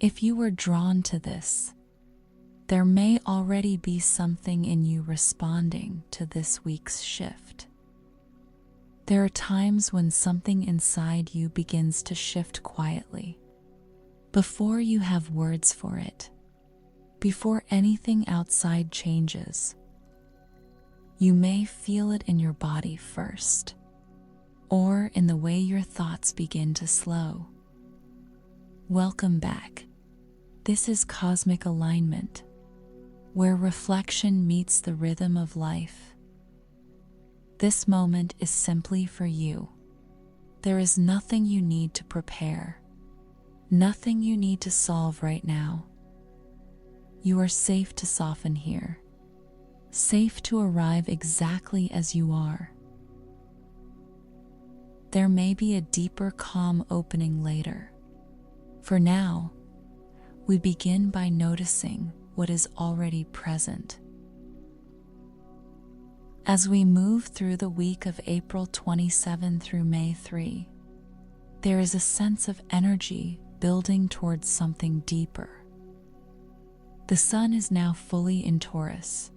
If you were drawn to this, there may already be something in you responding to this week's shift. There are times when something inside you begins to shift quietly, before you have words for it, before anything outside changes. You may feel it in your body first, or in the way your thoughts begin to slow. Welcome back. This is Cosmic Alignment, where reflection meets the rhythm of life. This moment is simply for you. There is nothing you need to prepare, nothing you need to solve right now. You are safe to soften here, safe to arrive exactly as you are. There may be a deeper calm opening later. For now, we begin by noticing what is already present. As we move through the week of April 27 through May 3, there is a sense of energy building towards something deeper. The sun is now fully in Taurus.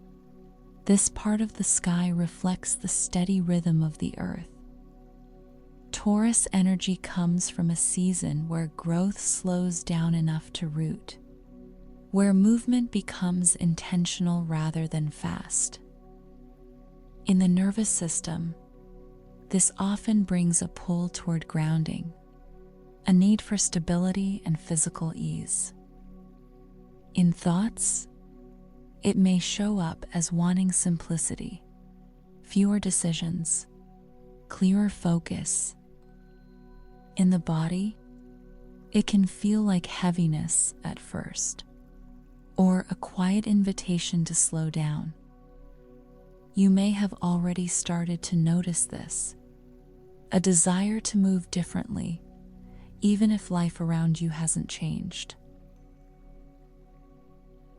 This part of the sky reflects the steady rhythm of the earth. Taurus energy comes from a season where growth slows down enough to root, where movement becomes intentional rather than fast. In the nervous system, this often brings a pull toward grounding, a need for stability and physical ease. In thoughts, it may show up as wanting simplicity, fewer decisions, clearer focus. In the body, it can feel like heaviness at first, or a quiet invitation to slow down. You may have already started to notice this, a desire to move differently, even if life around you hasn't changed.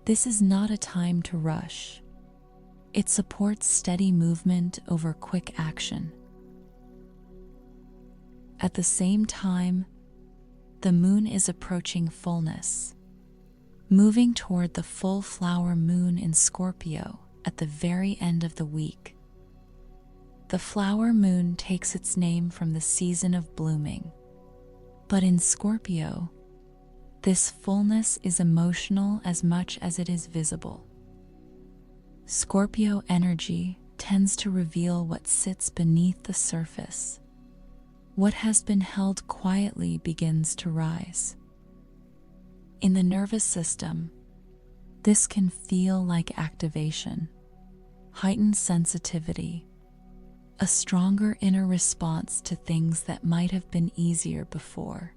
This is not a time to rush. It supports steady movement over quick action. At the same time, the moon is approaching fullness, moving toward the full flower moon in Scorpio at the very end of the week. The flower moon takes its name from the season of blooming, but in Scorpio, this fullness is emotional as much as it is visible. Scorpio energy tends to reveal what sits beneath the surface. What has been held quietly begins to rise. In the nervous system, this can feel like activation, heightened sensitivity, a stronger inner response to things that might have been easier before.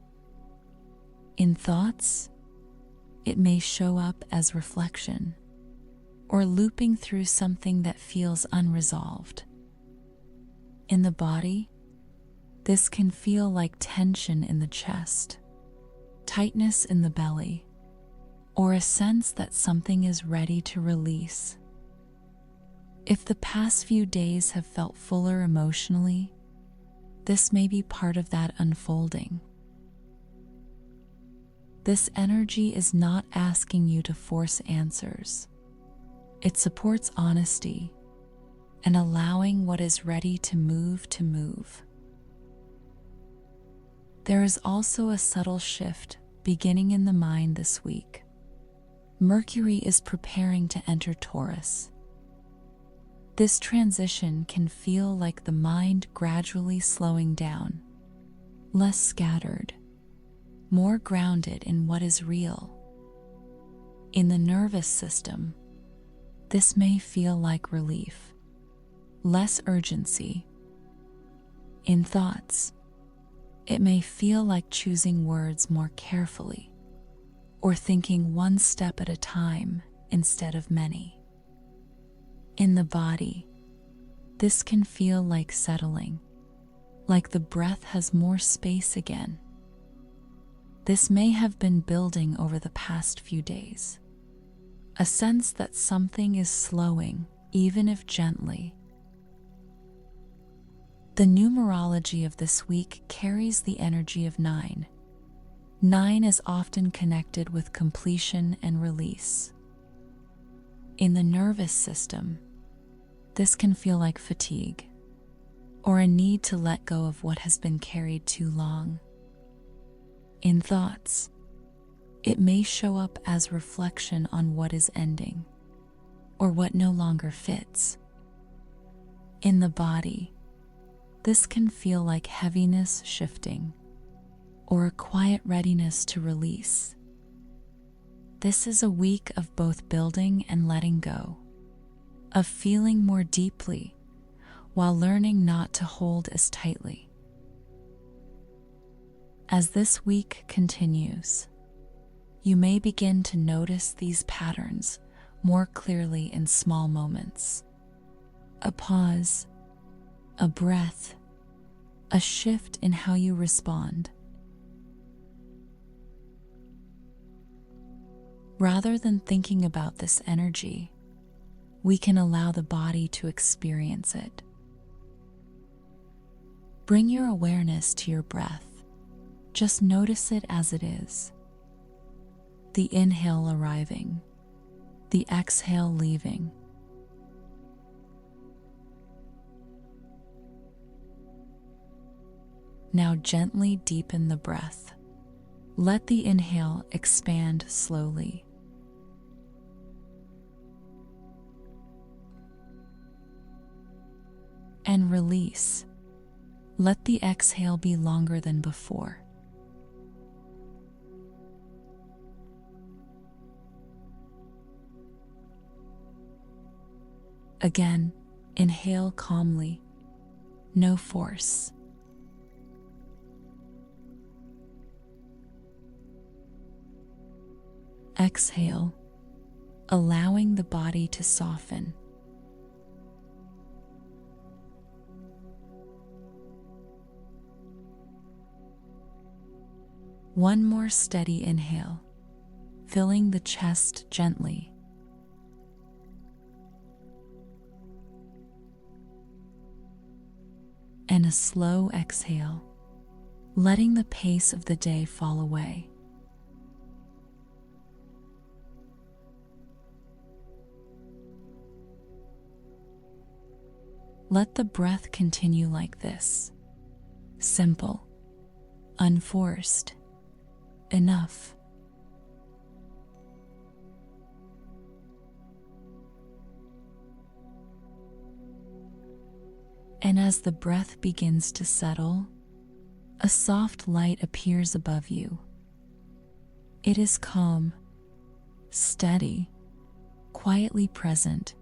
In thoughts, it may show up as reflection, or looping through something that feels unresolved. In the body, this can feel like tension in the chest, tightness in the belly, or a sense that something is ready to release. If the past few days have felt fuller emotionally, this may be part of that unfolding. This energy is not asking you to force answers. It supports honesty and allowing what is ready to move to move. There is also a subtle shift beginning in the mind this week. Mercury is preparing to enter Taurus. This transition can feel like the mind gradually slowing down, less scattered, more grounded in what is real. In the nervous system, this may feel like relief, less urgency. In thoughts, it may feel like choosing words more carefully, or thinking one step at a time instead of many. In the body, this can feel like settling, like the breath has more space again. This may have been building over the past few days, a sense that something is slowing, even if gently. The numerology of this week carries the energy of 9. 9 is often connected with completion and release. In the nervous system, this can feel like fatigue or a need to let go of what has been carried too long. In thoughts, it may show up as reflection on what is ending or what no longer fits. In the body, this can feel like heaviness shifting or a quiet readiness to release. This is a week of both building and letting go, of feeling more deeply while learning not to hold as tightly. As this week continues, you may begin to notice these patterns more clearly in small moments. A pause, a breath, a shift in how you respond. Rather than thinking about this energy, we can allow the body to experience it. Bring your awareness to your breath. Just notice it as it is. The inhale arriving, the exhale leaving. Now gently deepen the breath. Let the inhale expand slowly. And release. Let the exhale be longer than before. Again, inhale calmly, no force. Exhale, allowing the body to soften. One more steady inhale, filling the chest gently. And a slow exhale, letting the pace of the day fall away. Let the breath continue like this. Simple, unforced, enough. And as the breath begins to settle, a soft light appears above you. It is calm, steady, quietly present.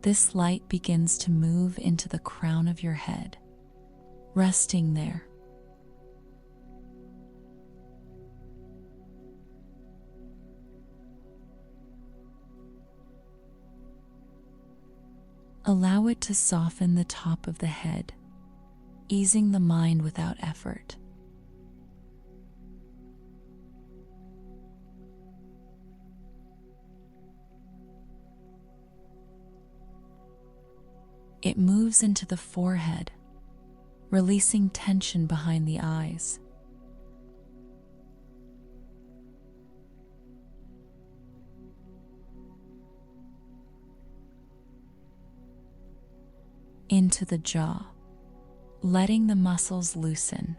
This light begins to move into the crown of your head, resting there. Allow it to soften the top of the head, easing the mind without effort. It moves into the forehead, releasing tension behind the eyes. Into the jaw, letting the muscles loosen.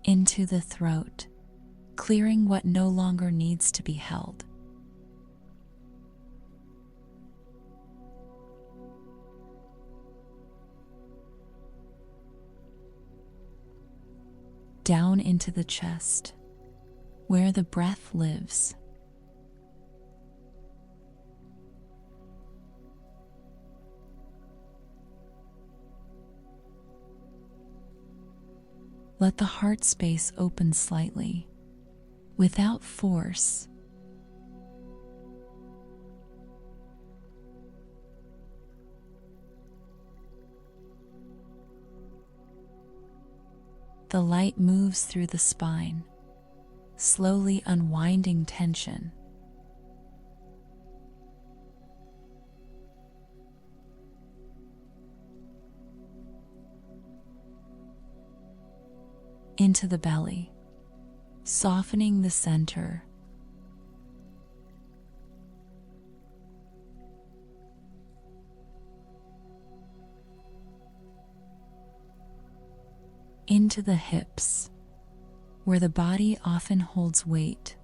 Into the throat, clearing what no longer needs to be held. Down into the chest, where the breath lives. Let the heart space open slightly, without force. The light moves through the spine, slowly unwinding tension. into the belly, softening the center, into the hips, where the body often holds weight,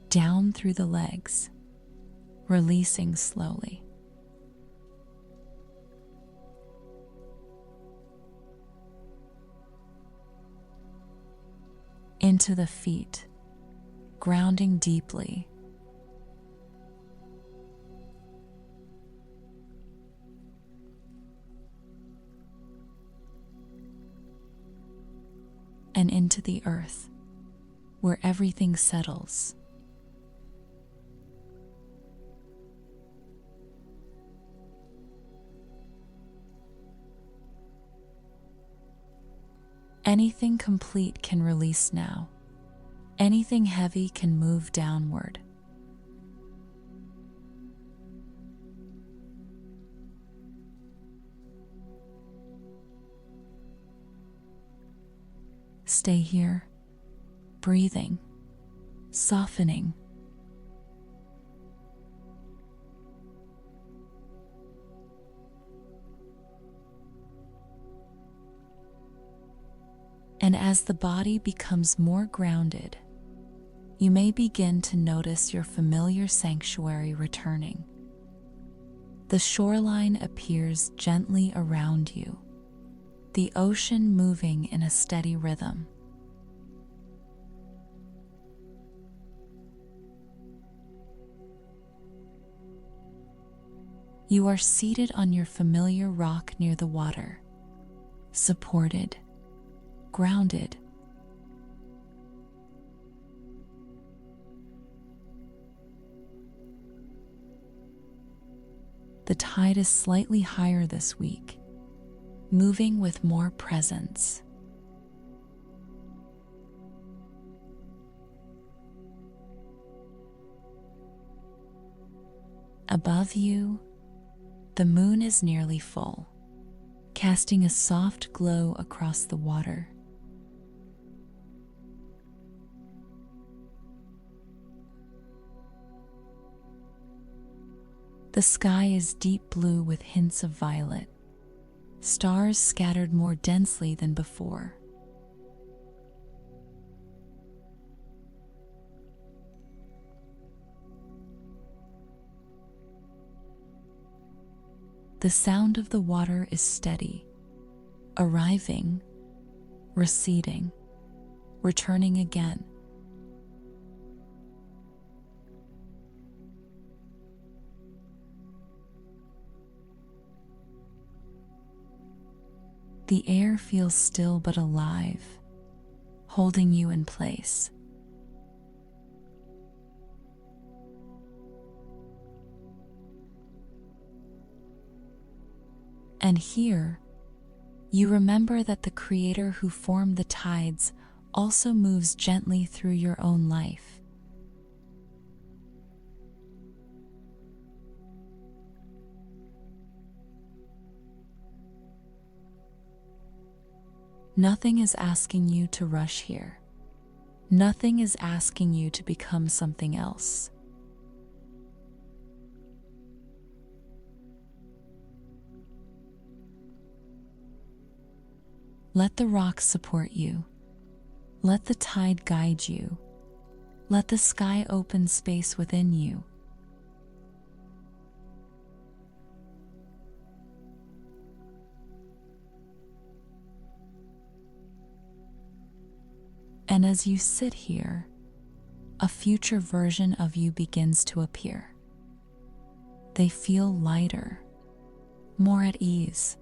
down through the legs, releasing slowly. Into the feet, grounding deeply. And into the earth, where everything settles. Anything complete can release now. Anything heavy can move downward. Stay here, breathing, softening. And as the body becomes more grounded, you may begin to notice your familiar sanctuary returning. The shoreline appears gently around you, the ocean moving in a steady rhythm. You are seated on your familiar rock near the water, supported, grounded. The tide is slightly higher this week, moving with more presence. Above you, the moon is nearly full, casting a soft glow across the water. The sky is deep blue with hints of violet, stars scattered more densely than before. The sound of the water is steady, arriving, receding, returning again. The air feels still but alive, holding you in place. And here, you remember that the Creator who formed the tides also moves gently through your own life. Nothing is asking you to rush here. Nothing is asking you to become something else. Let the rocks support you. Let the tide guide you. Let the sky open space within you. And as you sit here, a future version of you begins to appear. They feel lighter, more at ease,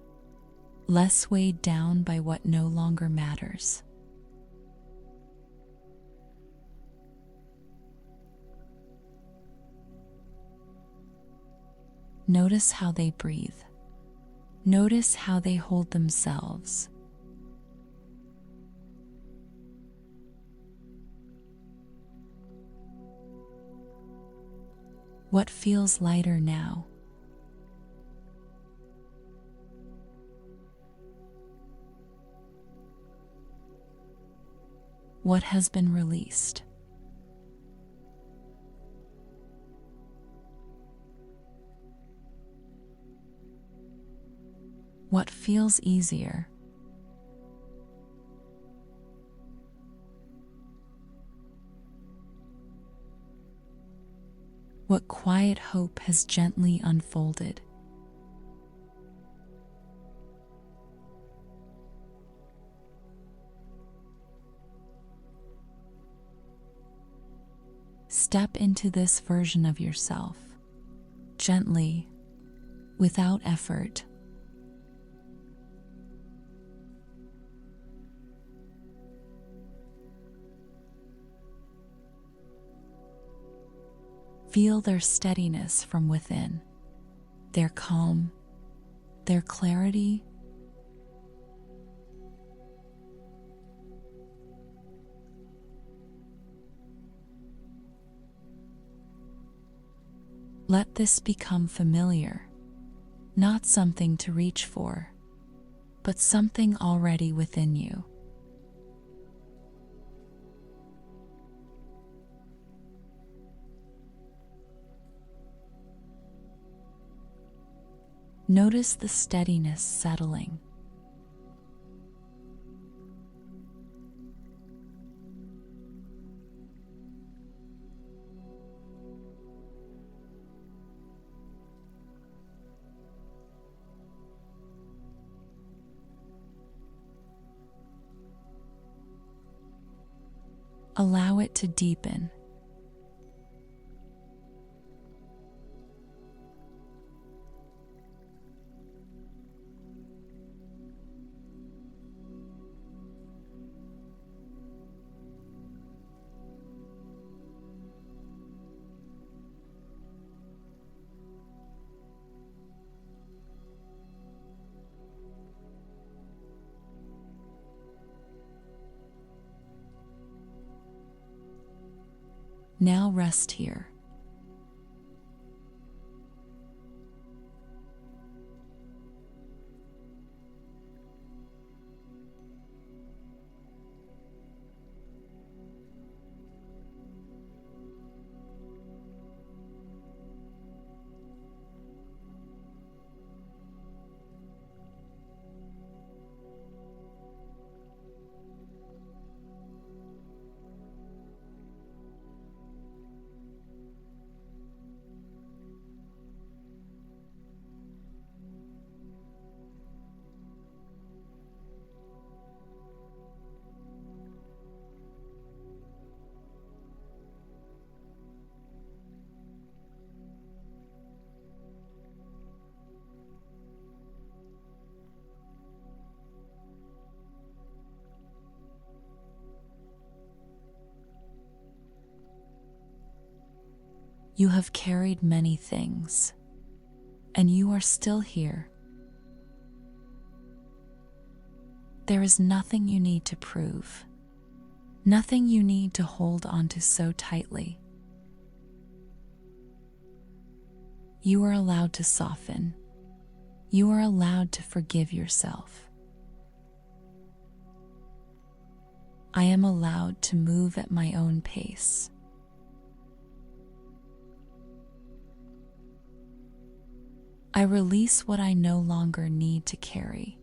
less weighed down by what no longer matters. Notice how they breathe. Notice how they hold themselves. What feels lighter now? What has been released? What feels easier? What quiet hope has gently unfolded? Step into this version of yourself, gently, without effort. Feel their steadiness from within, their calm, their clarity. Let this become familiar, not something to reach for, but something already within you. Notice the steadiness settling. Allow it to deepen. Now rest here. You have carried many things, and you are still here. There is nothing you need to prove, nothing you need to hold onto so tightly. You are allowed to soften. You are allowed to forgive yourself. I am allowed to move at my own pace. I release what I no longer need to carry.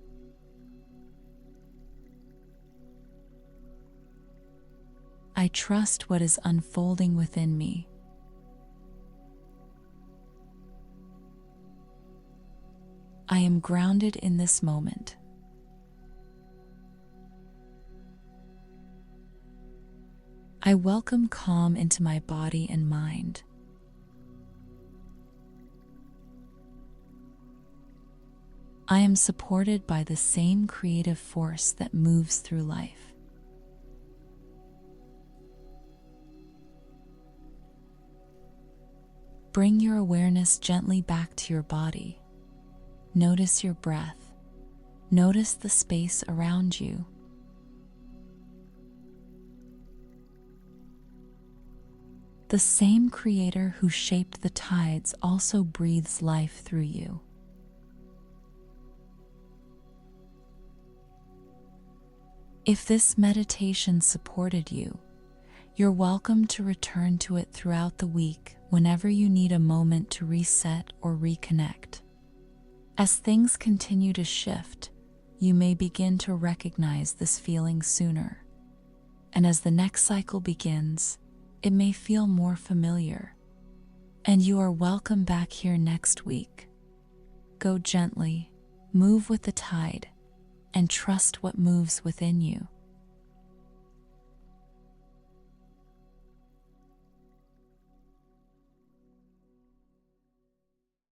I trust what is unfolding within me. I am grounded in this moment. I welcome calm into my body and mind. I am supported by the same creative force that moves through life. Bring your awareness gently back to your body. Notice your breath. Notice the space around you. The same creator who shaped the tides also breathes life through you. If this meditation supported you, you're welcome to return to it throughout the week whenever you need a moment to reset or reconnect. As things continue to shift, you may begin to recognize this feeling sooner. And as the next cycle begins, it may feel more familiar. And you are welcome back here next week. Go gently, move with the tide, and trust what moves within you.